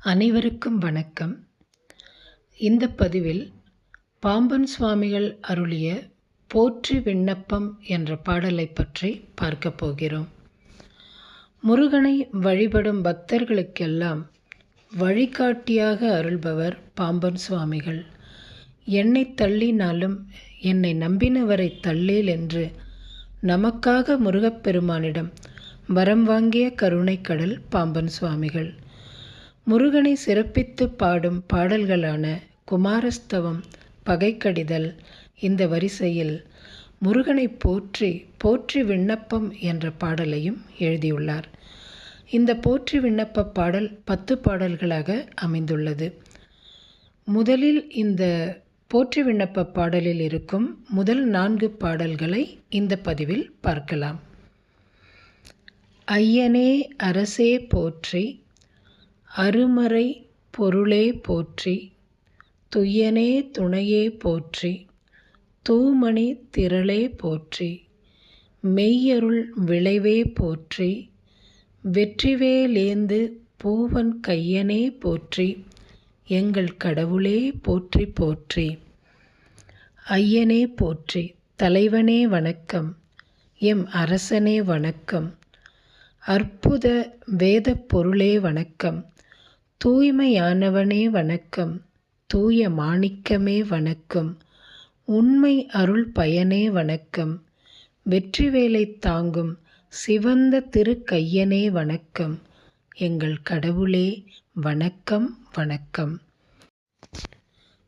அனைவருக்கும் வணக்கம். இந்த பதிவில் பாம்பன் சுவாமிகள் அருளிய போற்றி விண்ணப்பம் என்ற பாடலை பற்றி பார்க்கப் போகிறோம். முருகனை வழிபடும் பக்தர்களுக்கெல்லாம் வழிகாட்டியாக அருள்பவர் பாம்பன் சுவாமிகள். என்னை தள்ளினாலும் என்னை நம்பினவரை தள்ளேல் என்று நமக்காக முருகப்பெருமானிடம் வரம் வாங்கிய கருணைக்கடல் பாம்பன் சுவாமிகள். முருகனை சிறப்பித்து பாடும் பாடல்களான குமாரஸ்தவம், பகைக்கடிதல் இந்த வரிசையில் முருகனை போற்றி போற்றி விண்ணப்பம் என்ற பாடலையும் எழுதியுள்ளார். இந்த போற்றி விண்ணப்ப பாடல் 10 பாடல்களாக அமைந்துள்ளது. முதலில் இந்த போற்றி விண்ணப்ப பாடலில் இருக்கும் முதல் 4 பாடல்களை இந்த பதிவில் பார்க்கலாம். ஐயனே அரசே போற்றி, அருமறை பொருளே போற்றி, துய்யனே துணையே போற்றி, தூமணி திரளே போற்றி, மெய்யருள் விளைவே போற்றி, வெற்றிவேலேந்து பூவன் கையனே போற்றி, எங்கள் கடவுளே போற்றி போற்றி. ஐயனே போற்றி, தலைவனே வணக்கம், எம் அரசனே வணக்கம், அற்புத வேத பொருளே வணக்கம், தூய்மையானவனே வணக்கம், தூய மாணிக்கமே வணக்கம், உண்மை அருள் பயனே வணக்கம், வெற்றிவேலை தாங்கும் சிவந்த திருக்கையனே வணக்கம், எங்கள் கடவுளே வணக்கம் வணக்கம்.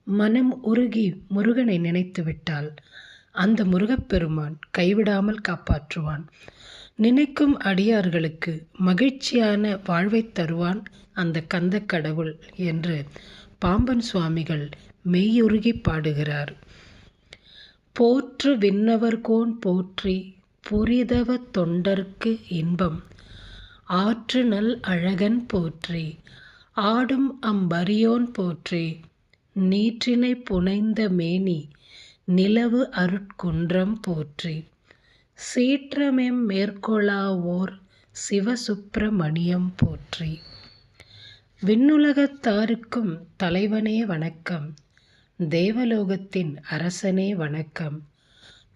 மனம் உருகி முருகனை நினைத்துவிட்டால் அந்த முருகப்பெருமான் கைவிடாமல் காப்பாற்றுவான். நினைக்கும் அடியார்களுக்கு மகிழ்ச்சியான வாழ்வை தருவான் அந்த கந்த கடவுள் என்று பாம்பன் சுவாமிகள் மெய்யுருகி பாடுகிறார். போற்று விண்ணவர்கோன் போற்றி, புரிதவ தொண்டர்க்கு இன்பம், ஆற்று நல் அழகன் போற்றி, ஆடும் அம்பரியோன் போற்றி, நீற்றினை புனைந்த மேனி நிலவு அருட்குன்றம் போற்றி, சீற்றமெம் மேற்கொளாவோர் சிவசுப்பிரமணியம் போற்றி. விண்ணுலகத்தாருக்கும் தலைவனே வணக்கம், தேவலோகத்தின் அரசனே வணக்கம்,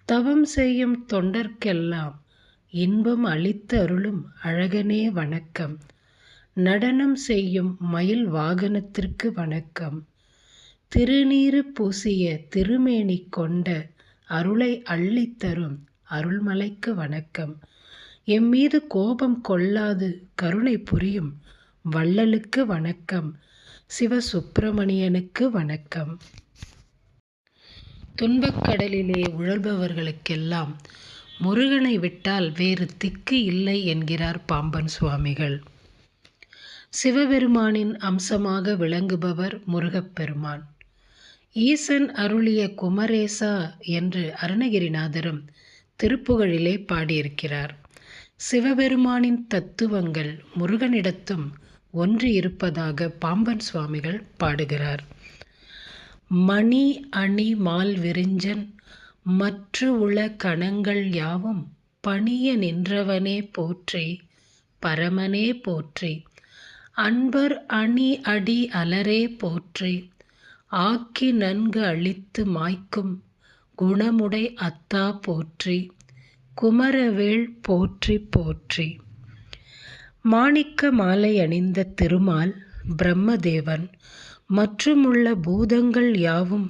தவம் செய்யும் தொண்டர்க்கெல்லாம் இன்பம் அளித்து அருளும் அழகனே வணக்கம், நடனம் செய்யும் மயில் வாகனத்திற்கு வணக்கம், திருநீறு பூசிய திருமேனி கொண்ட அருளை அள்ளித்தரும் அருள்மலைக்கு வணக்கம், எம்மீது கோபம் கொள்ளாது கருணை புரியும் வள்ளலுக்கு வணக்கம், சிவசுப்பிரமணியனுக்கு வணக்கம். துன்பக்கடலிலே உழல்பவர்களுக்கெல்லாம் முருகனை விட்டால் வேறு திக்கு இல்லை என்கிறார் பாம்பன் சுவாமிகள். சிவபெருமானின் அம்சமாக விளங்குபவர் முருகப்பெருமான். ஈசன் அருளிய குமரேசா என்று அருணகிரிநாதரும் திருப்புகழிலே பாடியிருக்கிறார். சிவபெருமானின் தத்துவங்கள் முருகனிடத்தும் ஒன்று இருப்பதாக பாம்பன் சுவாமிகள் பாடுகிறார். மணி அணி மால் விரிஞ்சன் மற்று உள கணங்கள் யாவும் பணிய நின்றவனே போற்றி, பரமனே போற்றி, அன்பர் அணி அடி அலரே போற்றி, ஆக்கி நன்கு அழித்து மாய்க்கும் குணமுடை அத்தா போற்றி, குமரவேள் போற்றி போற்றி. மாணிக்க மாலை அணிந்த திருமால் பிரம்மதேவன் மற்றுமுள்ள பூதங்கள் யாவும்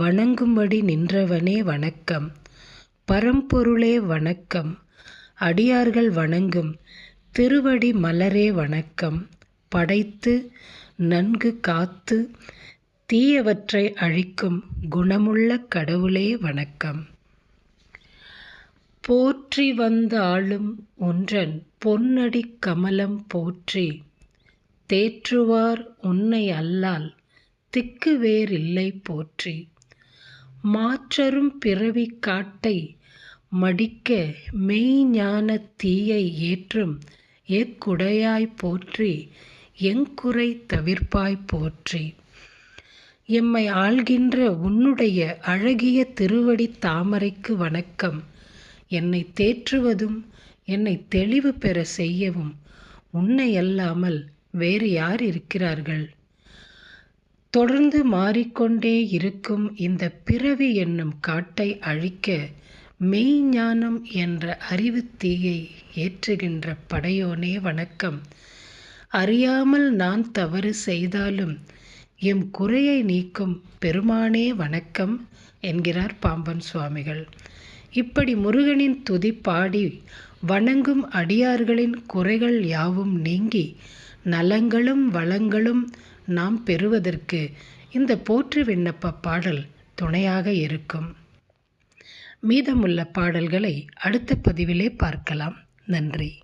வணங்கும்படி நின்றவனே வணக்கம், பரம்பொருளே வணக்கம், அடியார்கள் வணங்கும் திருவடி மலரே வணக்கம், படைத்து நன்கு காத்து தீயவற்றை அழிக்கும் குணமுள்ள கடவுளே வணக்கம். போற்றி வந்த ஆளும் ஒன்றன் பொன்னடி கமலம் போற்றி, தேற்றுவார் உன்னை அல்லால் திக்கு வேறில்லை போற்றி, மாற்றரும் பிறவி காட்டை மடிக்க மெய்ஞான தீயை ஏற்றும் எக்குடையாய் போற்றி, எங்குறை தவிர்ப்பாய் போற்றி. எம்மை ஆள்கின்ற உன்னுடைய அழகிய திருவடி தாமரைக்கு வணக்கம், என்னை தேற்றுவதும் என்னை தெளிவு பெற செய்யவும் உன்னை அல்லாமல் வேறு யார் இருக்கிறார்கள்? தொடர்ந்து மாறிக்கொண்டே இருக்கும் இந்த பிறவி என்னும் காட்டை அழிக்க மெய்ஞானம் என்ற அறிவுத் தீயை ஏற்றுகின்ற படையோனே வணக்கம். அறியாமல் நான் தவறு செய்தாலும் எம் குறையை நீக்கும் பெருமானே வணக்கம் என்கிறார் பாம்பன் சுவாமிகள். இப்படி முருகனின் துதி பாடி வணங்கும் அடியார்களின் குறைகள் யாவும் நீங்கி நலங்களும் வளங்களும் நாம் பெறுவதற்கு இந்த போற்று விண்ணப்ப பாடல் துணையாக இருக்கும். மீதமுள்ள பாடல்களை அடுத்த பதிவிலே பார்க்கலாம். நன்றி.